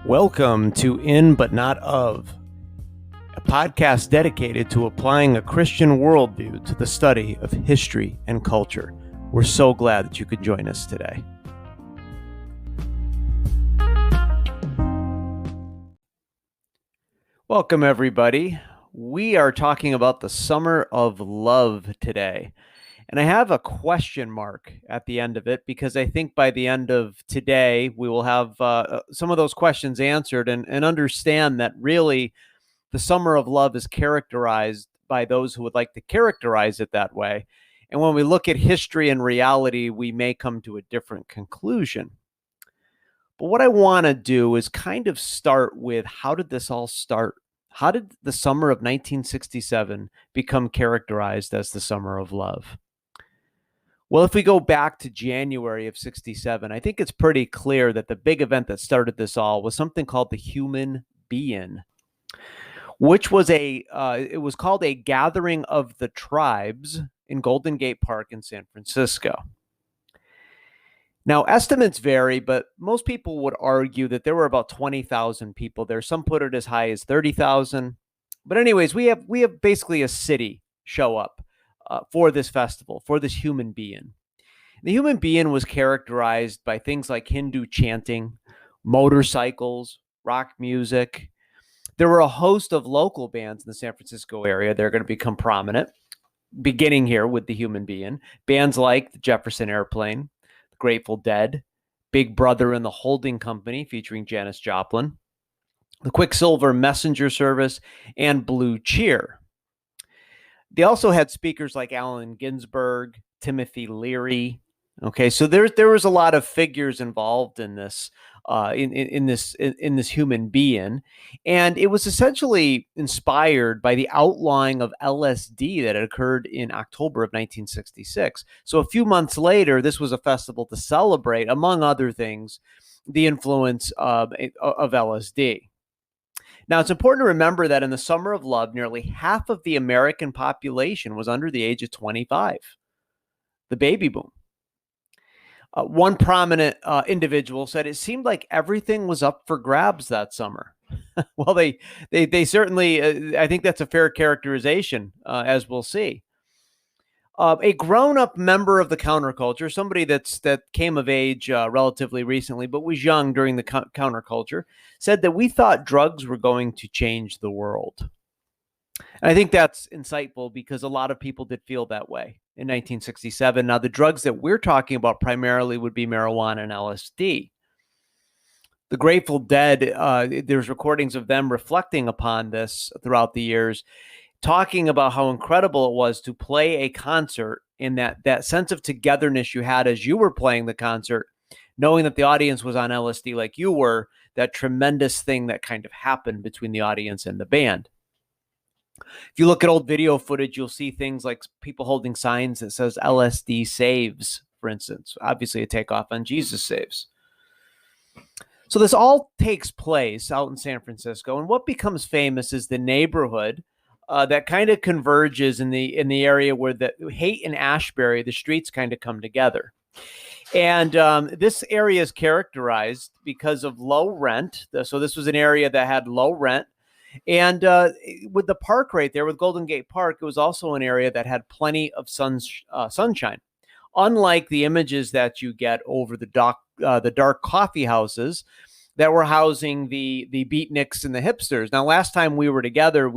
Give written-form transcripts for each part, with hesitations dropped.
Welcome to In But Not Of, a podcast dedicated to applying a Christian worldview to the study of history and culture. We're so glad that you could join us today. Welcome, everybody. We are talking about the summer of love today. And I have a question mark at the end of it because I think by the end of today, we will have some of those questions answered and understand that really the summer of love is characterized by those who would like to characterize it that way. And when we look at history and reality, we may come to a different conclusion. But what I want to do is kind of start with, how did this all start? How did the summer of 1967 become characterized as the summer of love? Well, if we go back to January of 67, I think it's pretty clear that the big event that started this all was something called the Human Being, which was it was called a gathering of the tribes in Golden Gate Park in San Francisco. Now, estimates vary, but most people would argue that there were about 20,000 people there. Some put it as high as 30,000. But anyways, we have basically a city show up for this festival, for this Human Being. The Human Being was characterized by things like Hindu chanting, motorcycles, rock music. There were a host of local bands in the San Francisco area that are going to become prominent, beginning here with the Human Being. Bands like the Jefferson Airplane, the Grateful Dead, Big Brother and the Holding Company featuring Janis Joplin, the Quicksilver Messenger Service, and Blue Cheer. They also had speakers like Allen Ginsberg, Timothy Leary. Okay, so there was a lot of figures involved in this, in this Human Being, and it was essentially inspired by the outlawing of LSD that had occurred in October of 1966. So a few months later, this was a festival to celebrate, among other things, the influence of LSD. Now, it's important to remember that in the summer of love, nearly half of the American population was under the age of 25, the baby boom. One prominent individual said it seemed like everything was up for grabs that summer. Well, they certainly, I think that's a fair characterization, as we'll see. A grown-up member of the counterculture, somebody that came of age relatively recently, but was young during the counterculture, said that we thought drugs were going to change the world. And I think that's insightful because a lot of people did feel that way in 1967. Now, the drugs that we're talking about primarily would be marijuana and LSD. The Grateful Dead, there's recordings of them reflecting upon this throughout the years, talking about how incredible it was to play a concert in that sense of togetherness you had as you were playing the concert, knowing that the audience was on LSD like you were, that tremendous thing that kind of happened between the audience and the band. If you look at old video footage, you'll see things like people holding signs that says LSD saves, for instance. Obviously a takeoff on Jesus saves. So this all takes place out in San Francisco, and what becomes famous is the neighborhood that kind of converges in the area where the Haight and Ashbury, the streets kind of come together. And this area is characterized because of low rent. So this was an area that had low rent. And with the park right there, with Golden Gate Park, it was also an area that had plenty of sunshine. Unlike the images that you get over the dark coffee houses that were housing the beatniks and the hipsters. Now, last time we were together,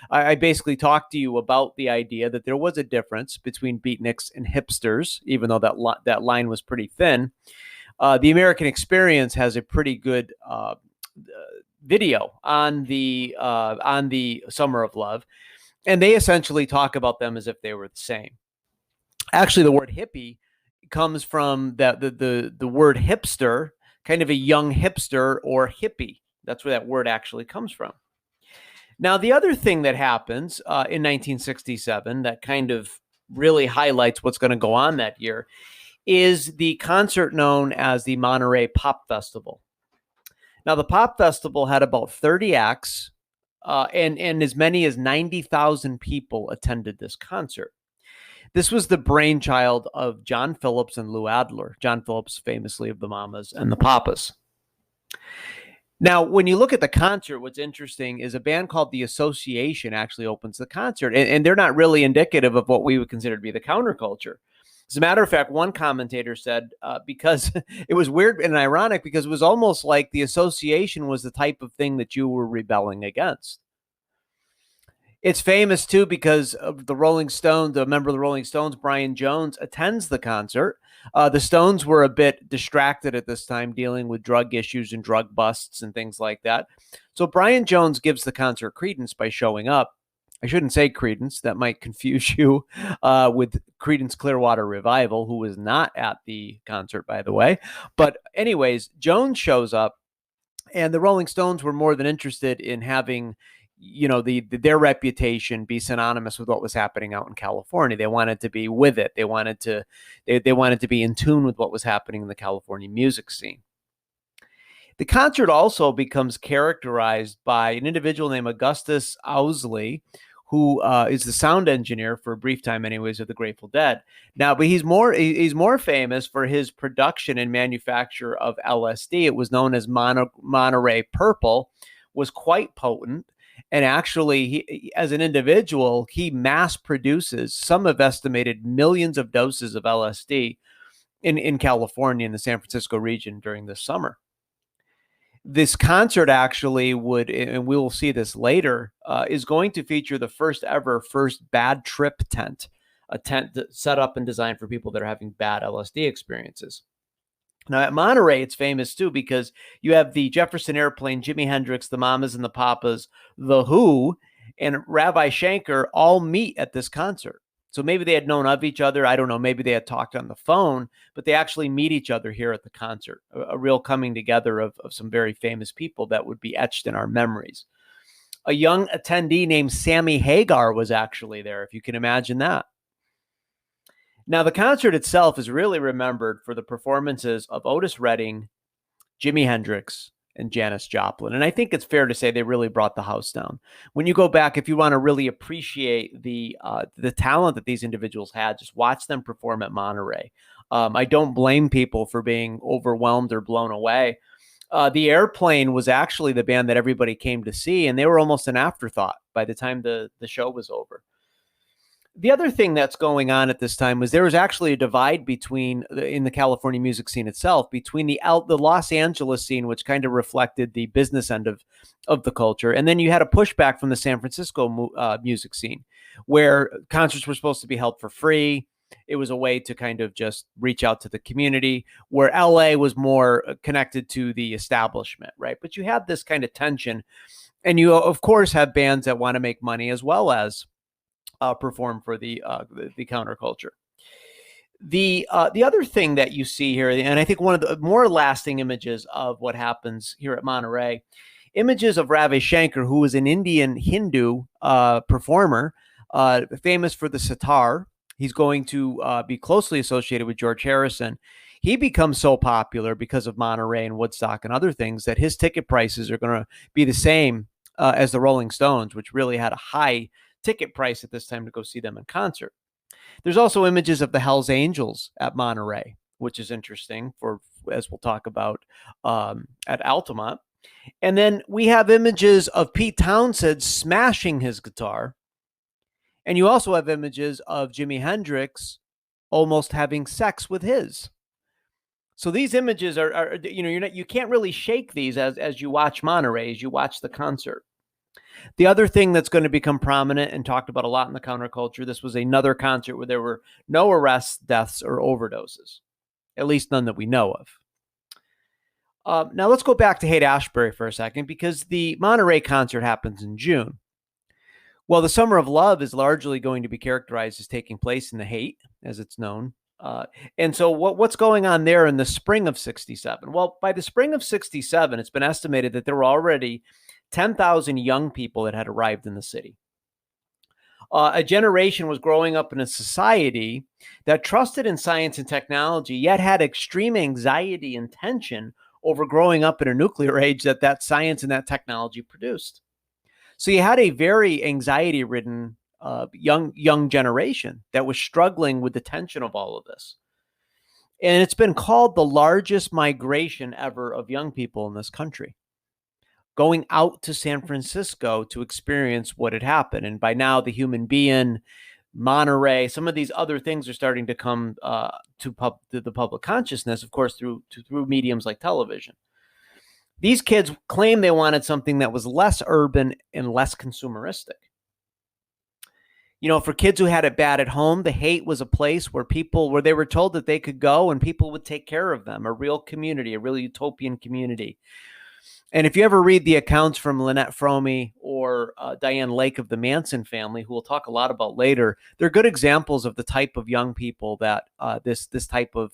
I basically talked to you about the idea that there was a difference between beatniks and hipsters, even though that line was pretty thin. The American Experience has a pretty good video on the Summer of Love, and they essentially talk about them as if they were the same. Actually, the word hippie comes from the word hipster, kind of a young hipster or hippie. That's where that word actually comes from. Now, the other thing that happens in 1967 that kind of really highlights what's going to go on that year is the concert known as the Monterey Pop Festival. Now, the Pop Festival had about 30 acts, and as many as 90,000 people attended this concert. This was the brainchild of John Phillips and Lou Adler. John Phillips, famously of the Mamas and the Papas. Now, when you look at the concert, what's interesting is a band called The Association actually opens the concert, and they're not really indicative of what we would consider to be the counterculture. As a matter of fact, one commentator said because it was weird and ironic because it was almost like The Association was the type of thing that you were rebelling against. It's famous too because of the Rolling Stones. A member of the Rolling Stones, Brian Jones, attends the concert. The Stones were a bit distracted at this time, dealing with drug issues and drug busts and things like that. So Brian Jones gives the concert credence by showing up. I shouldn't say Credence; that might confuse you with Credence Clearwater Revival, who was not at the concert, by the way. But anyways, Jones shows up, and the Rolling Stones were more than interested in having their reputation be synonymous with what was happening out in California. They wanted to be with it. They wanted to be in tune with what was happening in the California music scene. The concert also becomes characterized by an individual named Augustus Owsley, who is the sound engineer for a brief time, anyways, of the Grateful Dead. Now, but he's more famous for his production and manufacture of LSD. It was known as Monterey Purple, was quite potent. And actually, as an individual, he mass produces, some have estimated millions of doses of LSD in California, in the San Francisco region during the summer. This concert actually would, and we will see this later, is going to feature the first bad trip tent, a tent set up and designed for people that are having bad LSD experiences. Now, at Monterey, it's famous too because you have the Jefferson Airplane, Jimi Hendrix, the Mamas and the Papas, The Who, and Ravi Shankar all meet at this concert. So maybe they had known of each other. I don't know. Maybe they had talked on the phone, but they actually meet each other here at the concert. A real coming together of some very famous people that would be etched in our memories. A young attendee named Sammy Hagar was actually there, if you can imagine that. Now, the concert itself is really remembered for the performances of Otis Redding, Jimi Hendrix, and Janis Joplin. And I think it's fair to say they really brought the house down. When you go back, if you want to really appreciate the talent that these individuals had, just watch them perform at Monterey. I don't blame people for being overwhelmed or blown away. The Airplane was actually the band that everybody came to see, and they were almost an afterthought by the time the show was over. The other thing that's going on at this time was there was actually a divide in the California music scene itself between the Los Angeles scene, which kind of reflected the business end of the culture, and then you had a pushback from the San Francisco music scene, where concerts were supposed to be held for free. It was a way to kind of just reach out to the community, where LA was more connected to the establishment, right? But you have this kind of tension, and you of course have bands that want to make money as well as perform for the counterculture. The other thing that you see here, and I think one of the more lasting images of what happens here at Monterey, images of Ravi Shankar, who was an Indian Hindu performer, famous for the sitar. He's going to be closely associated with George Harrison. He becomes so popular because of Monterey and Woodstock and other things that his ticket prices are going to be the same as the Rolling Stones, which really had a high ticket price at this time to go see them in concert. There's also images of the Hells Angels at Monterey, which is interesting as we'll talk about at Altamont. And then we have images of Pete Townshend smashing his guitar. And you also have images of Jimi Hendrix almost having sex with his. So these images are you can't really shake these as you watch Monterey, as you watch the concert. The other thing that's going to become prominent and talked about a lot in the counterculture, this was another concert where there were no arrests, deaths, or overdoses, at least none that we know of. Now let's go back to Haight Ashbury for a second, because the Monterey concert happens in June. Well, the Summer of Love is largely going to be characterized as taking place in the Haight, as it's known. And so what's going on there in the spring of 67? Well, by the spring of 67, it's been estimated that there were already 10,000 young people that had arrived in the city. A generation was growing up in a society that trusted in science and technology, yet had extreme anxiety and tension over growing up in a nuclear age that science and that technology produced. So you had a very anxiety-ridden young generation that was struggling with the tension of all of this. And it's been called the largest migration ever of young people in this country. going out to San Francisco to experience what had happened. And by now, the Human Being, Monterey, some of these other things are starting to come to the public consciousness, of course, through mediums like television. These kids claim they wanted something that was less urban and less consumeristic. You know, for kids who had it bad at home, the Haight was a place where they were told that they could go and people would take care of them, a real community, a real utopian community. And if you ever read the accounts from Lynette Fromey or Diane Lake of the Manson family, who we'll talk a lot about later, they're good examples of the type of young people that this type of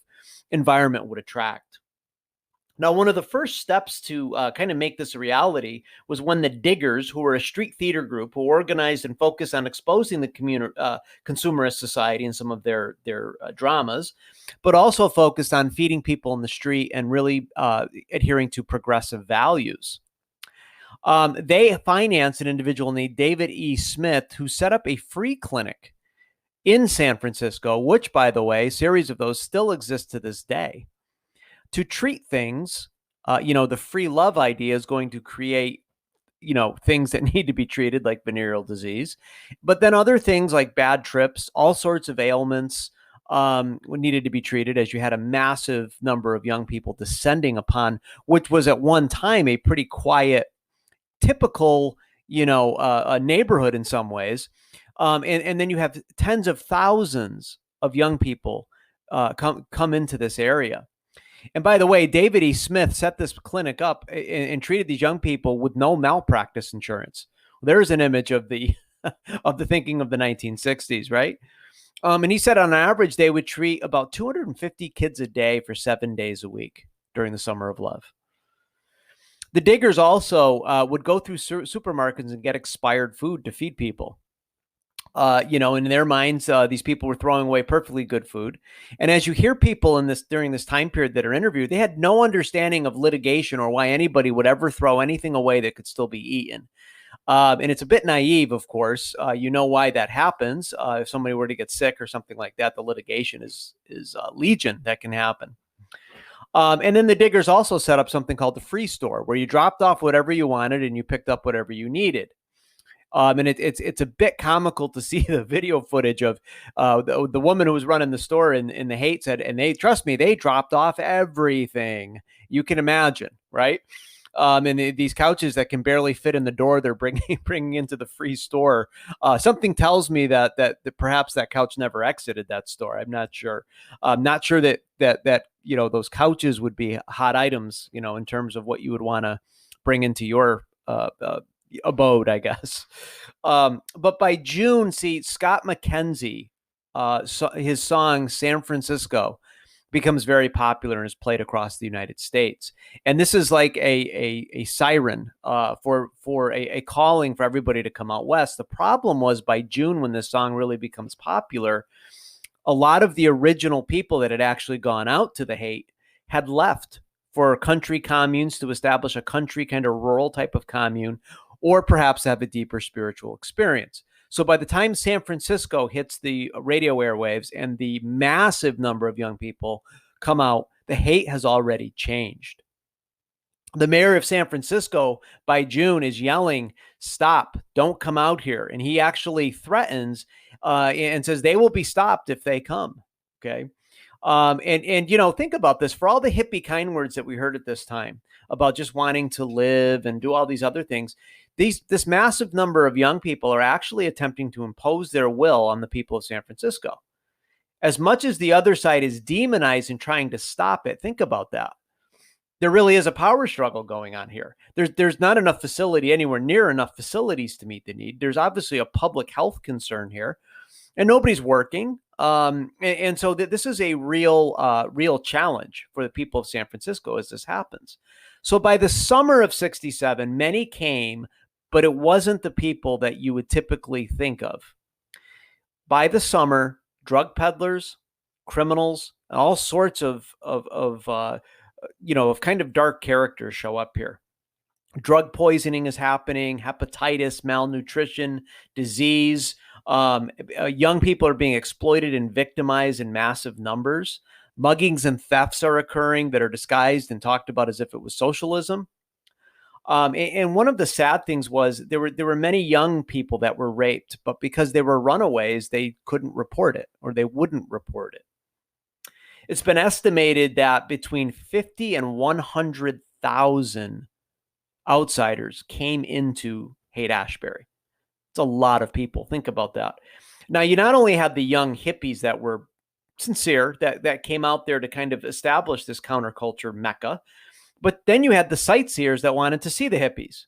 environment would attract. Now, one of the first steps to kind of make this a reality was when the Diggers, who were a street theater group who organized and focused on exposing the consumerist society in some of their dramas, but also focused on feeding people in the street and really adhering to progressive values. They financed an individual named David E. Smith, who set up a free clinic in San Francisco, which, by the way, a series of those still exist to this day, to treat things. The free love idea is going to create, things that need to be treated, like venereal disease, but then other things like bad trips, all sorts of ailments needed to be treated, as you had a massive number of young people descending upon, which was at one time a pretty quiet, typical, a neighborhood in some ways. And then you have tens of thousands of young people come into this area. And by the way, David E. Smith set this clinic up and treated these young people with no malpractice insurance. There's an image of the of the thinking of the 1960s, right? And he said on average, they would treat about 250 kids a day for 7 days a week during the Summer of Love. The Diggers also would go through supermarkets and get expired food to feed people. In their minds, these people were throwing away perfectly good food. And as you hear people during this time period that are interviewed, they had no understanding of litigation or why anybody would ever throw anything away that could still be eaten. And it's a bit naive, of course. Why that happens. If somebody were to get sick or something like that, the litigation is legion that can happen. And then the Diggers also set up something called the free store, where you dropped off whatever you wanted and you picked up whatever you needed. And it's a bit comical to see the video footage of the woman who was running the store in the Haight said, and they dropped off everything you can imagine, right? And these couches that can barely fit in the door, they're bringing into the free store. Something tells me that perhaps that couch never exited that store. I'm not sure. I'm not sure that those couches would be hot items, in terms of what you would want to bring into your abode, I guess. But by June, Scott McKenzie, his song San Francisco becomes very popular and is played across the United States. And this is like a siren for a calling for everybody to come out west. The problem was, by June, when this song really becomes popular, a lot of the original people that had actually gone out to the Haight had left for country communes to establish a country kind of rural type of commune, or perhaps have a deeper spiritual experience. So by the time San Francisco hits the radio airwaves and the massive number of young people come out, the Haight has already changed. The mayor of San Francisco by June is yelling, "Stop, don't come out here." And he actually threatens and says they will be stopped if they come. Okay. And think about this. For all the hippie kind words that we heard at this time about just wanting to live and do all these other things, this massive number of young people are actually attempting to impose their will on the people of San Francisco. As much as the other side is demonized and trying to stop it, think about that. There really is a power struggle going on here. There's not enough facility, anywhere near enough facilities to meet the need. There's obviously a public health concern here, and nobody's working. And so this is a real challenge for the people of San Francisco as this happens. So by the summer of '67, many came, but it wasn't the people that you would typically think of. By the summer, drug peddlers, criminals, and all sorts of kind of dark characters show up here. Drug poisoning is happening, hepatitis, malnutrition, disease. Young people are being exploited and victimized in massive numbers. Muggings and thefts are occurring that are disguised and talked about as if it was socialism. And one of the sad things was there were many young people that were raped, but because they were runaways, they couldn't report it, or they wouldn't report it. It's been estimated that between 50 and 100,000 outsiders came into Haight Ashbury. It's a lot of people. Think about that. Now, you not only had the young hippies that were sincere, that came out there to kind of establish this counterculture mecca, but then you had the sightseers that wanted to see the hippies,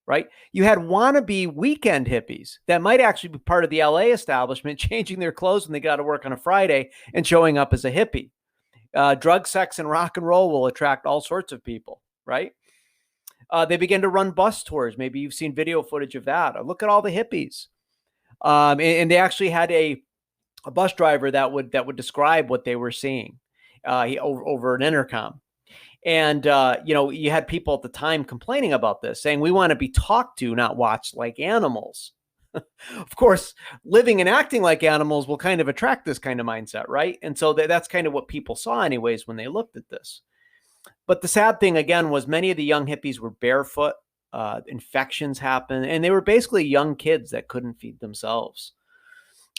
right? You had wannabe weekend hippies that might actually be part of the LA establishment, changing their clothes when they got to work on a Friday and showing up as a hippie. Drug, sex, and rock and roll will attract all sorts of people, right? They began to run bus tours. Maybe you've seen video footage of that. Look at all the hippies. And they actually had a bus driver that would describe what they were seeing over an intercom. And, you had people at the time complaining about this, saying, we want to be talked to, not watched like animals. Of course, living and acting like animals will kind of attract this kind of mindset, right? And so that's kind of what people saw anyways when they looked at this. But the sad thing, again, was many of the young hippies were barefoot. Infections happened, and they were basically young kids that couldn't feed themselves.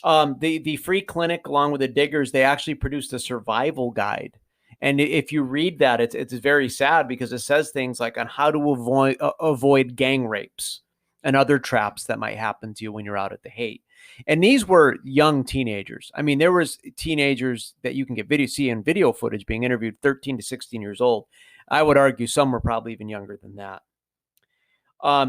The free clinic, along with the Diggers, they actually produced a survival guide. And if you read that, it's very sad, because it says things like on how to avoid gang rapes and other traps that might happen to you when you're out at the Haight. And these were young teenagers. I mean, there was teenagers that you can see in video footage being interviewed, 13 to 16 years old. I would argue some were probably even younger than that.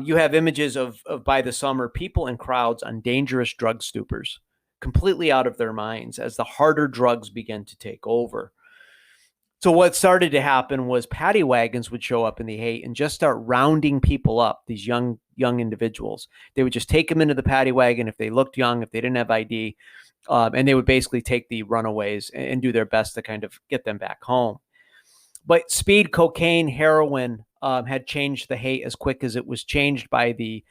You have images of by the summer, people in crowds on dangerous drug stupors, completely out of their minds as the harder drugs began to take over. So what started to happen was paddy wagons would show up in the Haight and just start rounding people up, these young individuals. They would just take them into the paddy wagon if they looked young, if they didn't have ID, and they would basically take the runaways and do their best to kind of get them back home. But speed, cocaine, heroin had changed the Haight as quick as it was changed by the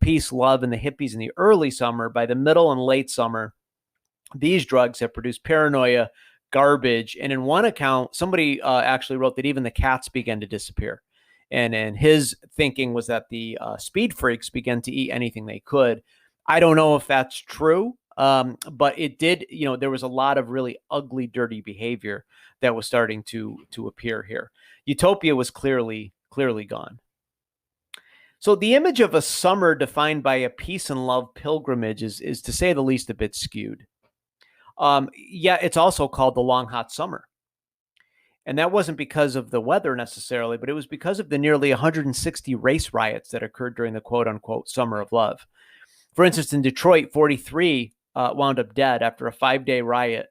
peace, love, and the hippies in the early summer. By the middle and late summer, these drugs have produced paranoia, garbage, and in one account, somebody actually wrote that even the cats began to disappear. And his thinking was that the speed freaks began to eat anything they could. I don't know if that's true, but it did. There was a lot of really ugly, dirty behavior that was starting to appear here. Utopia was clearly gone. So the image of a summer defined by a peace and love pilgrimage is to say the least a bit skewed. Yeah, it's also called the long hot summer. And that wasn't because of the weather necessarily, but it was because of the nearly 160 race riots that occurred during the quote unquote summer of love. For instance, in Detroit, 43 wound up dead after a 5-day riot.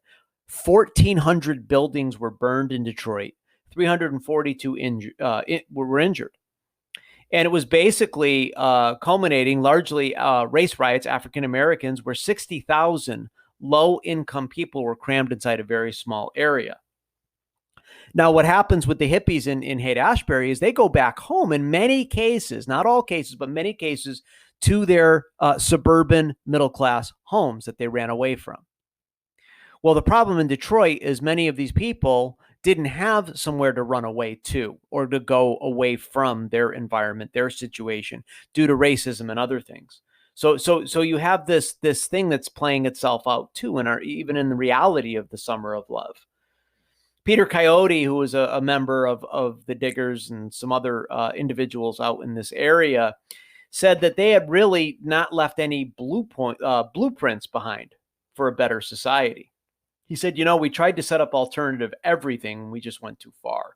1,400 buildings were burned in Detroit. 342 were injured. And it was basically culminating largely race riots, African Americans, where 60,000 low-income people were crammed inside a very small area. Now, what happens with the hippies in Haight Ashbury is they go back home in many cases, not all cases, but many cases, to their suburban middle-class homes that they ran away from. Well, the problem in Detroit is many of these people didn't have somewhere to run away to or to go away from their environment, their situation, due to racism and other things. So you have this thing that's playing itself out too, even in the reality of the summer of love. Peter Coyote, who was a member of the Diggers and some other individuals out in this area, said that they had really not left any blueprints behind for a better society. He said, we tried to set up alternative everything. We just went too far.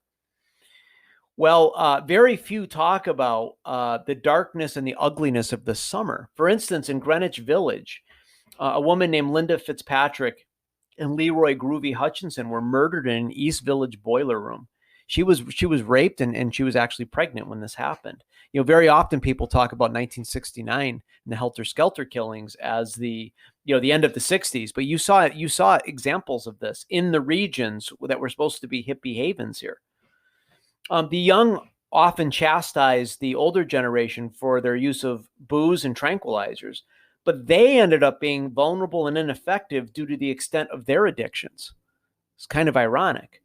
Well, very few talk about the darkness and the ugliness of the summer. For instance, in Greenwich Village, a woman named Linda Fitzpatrick and Leroy Groovy Hutchinson were murdered in an East Village boiler room. She was raped and she was actually pregnant when this happened. Very often people talk about 1969 and the Helter Skelter killings as the end of the 60s, but you saw examples of this in the regions that were supposed to be hippie havens here. The young often chastise the older generation for their use of booze and tranquilizers, but they ended up being vulnerable and ineffective due to the extent of their addictions. It's kind of ironic.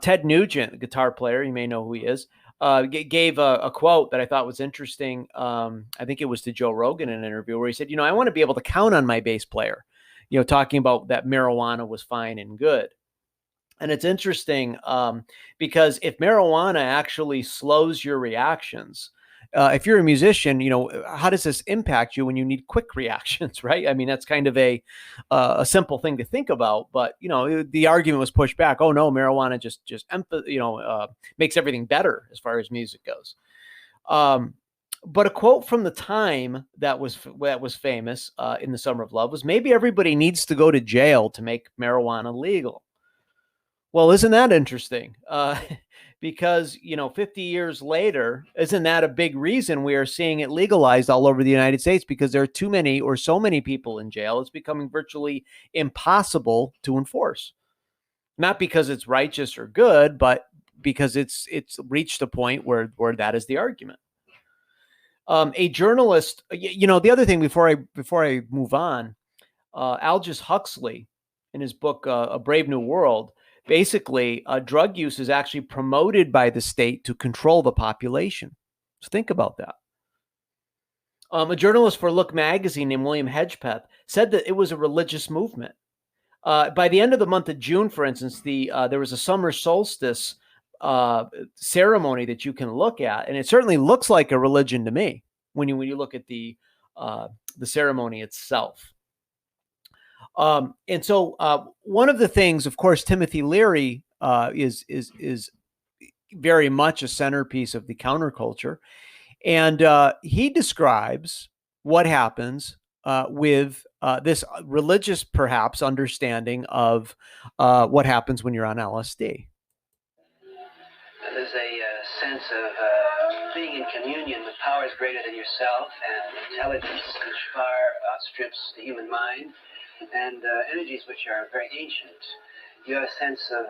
Ted Nugent, the guitar player, you may know who he is, gave a quote that I thought was interesting. I think it was to Joe Rogan in an interview where he said, I want to be able to count on my bass player, talking about that marijuana was fine and good. And it's interesting because if marijuana actually slows your reactions, if you're a musician, how does this impact you when you need quick reactions, right? I mean, that's kind of a simple thing to think about, but the argument was pushed back. Oh no, marijuana just makes everything better as far as music goes. But a quote from the time that was famous in the Summer of Love was, maybe everybody needs to go to jail to make marijuana legal. Well, isn't that interesting? Because, 50 years later, isn't that a big reason we are seeing it legalized all over the United States? Because there are too many or so many people in jail, it's becoming virtually impossible to enforce. Not because it's righteous or good, but because it's reached a point where that is the argument. A journalist, the other thing before I move on, Aldous Huxley, in his book A Brave New World, basically, drug use is actually promoted by the state to control the population. So think about that. A journalist for Look magazine named William Hedgepeth said that it was a religious movement. By the end of the month of June, for instance, there was a summer solstice ceremony that you can look at, and it certainly looks like a religion to me when you look at the ceremony itself. And so one of the things, of course, Timothy Leary is very much a centerpiece of the counterculture. And he describes what happens with this religious, perhaps, understanding of what happens when you're on LSD. There's a sense of being in communion with powers greater than yourself and intelligence which far outstrips the human mind, and energies which are very ancient. You have a sense of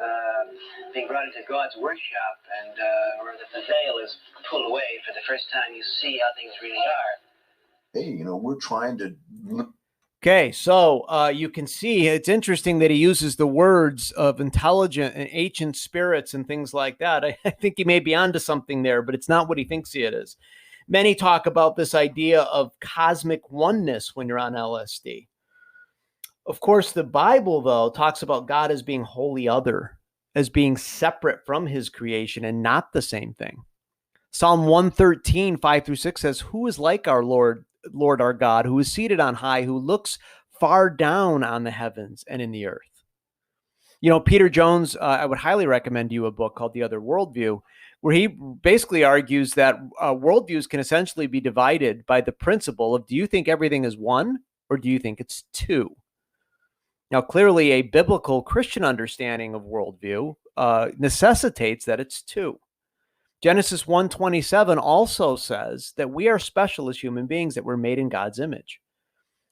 being brought into God's workshop, and where the veil is pulled away for the first time. You see how things really are. Hey, we're trying to... Okay, so you can see it's interesting that he uses the words of intelligent and ancient spirits and things like that. I think he may be onto something there, but it's not what he thinks it is. Many talk about this idea of cosmic oneness when you're on LSD. Of course, the Bible, though, talks about God as being wholly other, as being separate from his creation and not the same thing. Psalm 113, 5-6 says, "Who is like our Lord our God, who is seated on high, who looks far down on the heavens and in the earth?" Peter Jones, I would highly recommend you a book called The Other Worldview, where he basically argues that worldviews can essentially be divided by the principle of, do you think everything is one or do you think it's two? Now, clearly, a biblical Christian understanding of worldview necessitates that it's two. Genesis 1:27 also says that we are special as human beings, that we're made in God's image.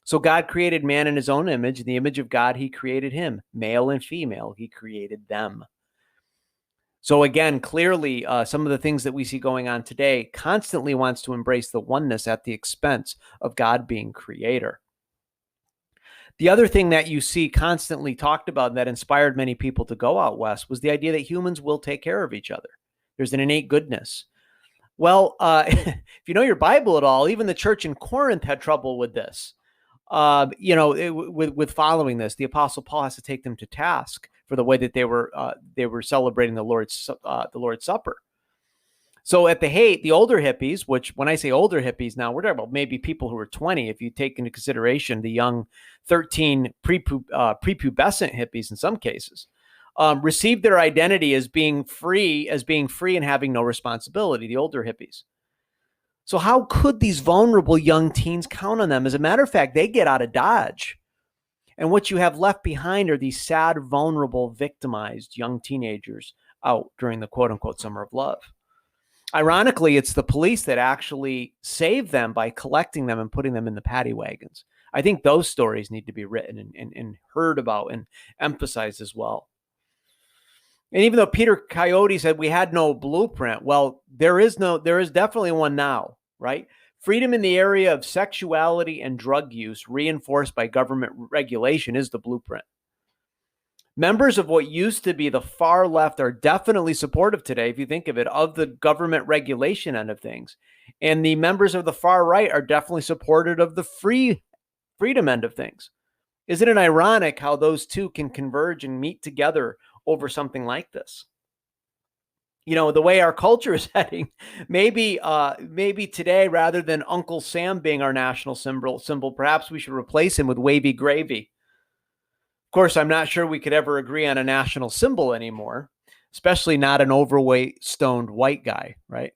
So God created man in his own image. In the image of God, he created him. Male and female, he created them. So again, clearly, some of the things that we see going on today constantly wants to embrace the oneness at the expense of God being creator. The other thing that you see constantly talked about that inspired many people to go out west was the idea that humans will take care of each other. There's an innate goodness. Well, if you know your Bible at all, even the church in Corinth had trouble with this. With following this, the Apostle Paul has to take them to task for the way that they were celebrating the Lord's Supper. So at the Haight, the older hippies, which when I say older hippies now, we're talking about maybe people who are 20, if you take into consideration the young 13 prepubescent hippies in some cases, received their identity as being free and having no responsibility, the older hippies. So how could these vulnerable young teens count on them? As a matter of fact, they get out of Dodge. And what you have left behind are these sad, vulnerable, victimized young teenagers out during the quote-unquote Summer of Love. Ironically, it's the police that actually save them by collecting them and putting them in the paddy wagons. I think those stories need to be written and heard about and emphasized as well. And even though Peter Coyote said we had no blueprint, well, there is definitely one now, right? Freedom in the area of sexuality and drug use reinforced by government regulation is the blueprint. Members of what used to be the far left are definitely supportive today, if you think of it, of the government regulation end of things. And the members of the far right are definitely supportive of the freedom end of things. Isn't it ironic how those two can converge and meet together over something like this? The way our culture is heading, maybe today, rather than Uncle Sam being our national symbol, perhaps we should replace him with wavy gravy. Of course, I'm not sure we could ever agree on a national symbol anymore, especially not an overweight, stoned white guy, right?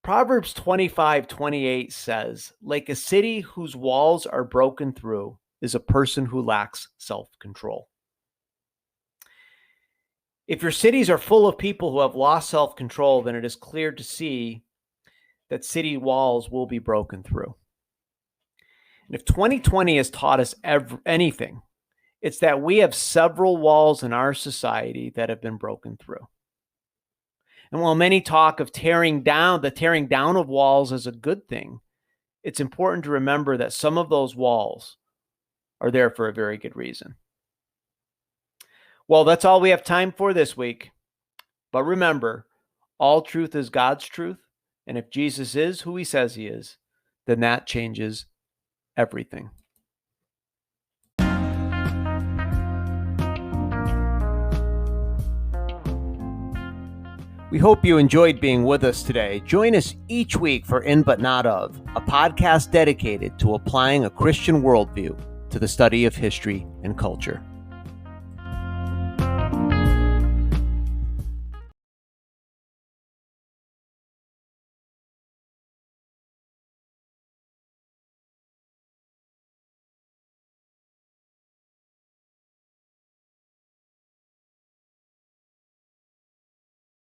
Proverbs 25:28 says, like a city whose walls are broken through is a person who lacks self-control. If your cities are full of people who have lost self-control, then it is clear to see that city walls will be broken through. And if 2020 has taught us anything, it's that we have several walls in our society that have been broken through. And while many talk of tearing down of walls is a good thing, it's important to remember that some of those walls are there for a very good reason. Well, that's all we have time for this week. But remember, all truth is God's truth. And if Jesus is who he says he is, then that changes everything. We hope you enjoyed being with us today. Join us each week for In But Not Of, a podcast dedicated to applying a Christian worldview to the study of history and culture.